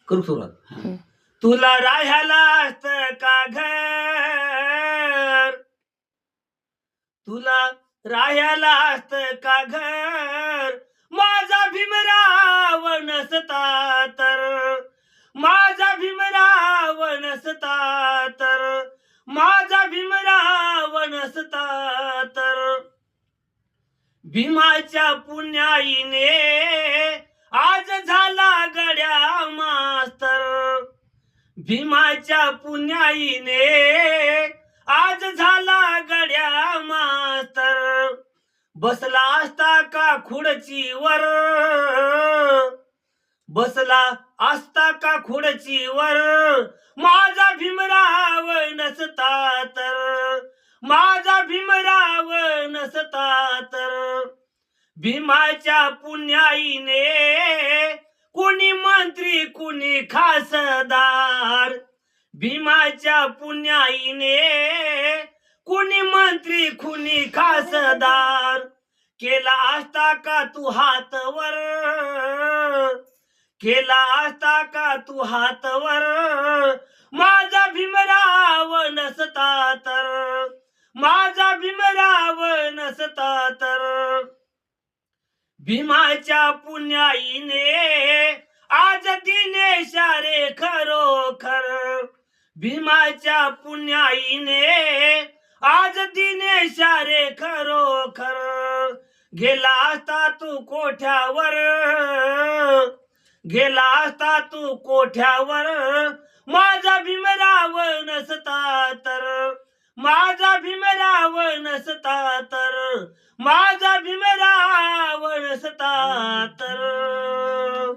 करू सुरुवात. हं. तुला राहायला असतं का घर, तुला राहायला असतं का घर, माझा भीमराव नसता तर, माझा भीमराव नसता तर, माझा भीमराव नसता तर. भीमाच्या पुण्याईने आज झाला गड्या मास्तर, भीमाच्या पुण्याईने आज झाला गड्या मास्तर. बसला असता का खुर्चीवर, बसला असता का खुर्चीवर, माझा भीमराव नसता तर, माझा भीमराव नसता तर. भीमाच्या पुण्याईने कुणी मंत्री कुणी खासदार, भीमाच्या पुण्याईने कुणी मंत्री कुणी खासदार. केला असता का तू हातवर, केला असता का तू हातवर, माझा भीमराव नसता तर, माझा भीमराव नसता तर. भीमाच्या पुण्याईने आज दिनेशा रे खरोखर, भीमाच्या पुण्याईने आज दिनेशा रे खरोखर. गेला असता तू कोठ्यावर, गेला असता तू कोठ्यावर, माझा भीमराव नसता तर, माझा भीमराव नसता तर, माझा भीमराव नसता तर.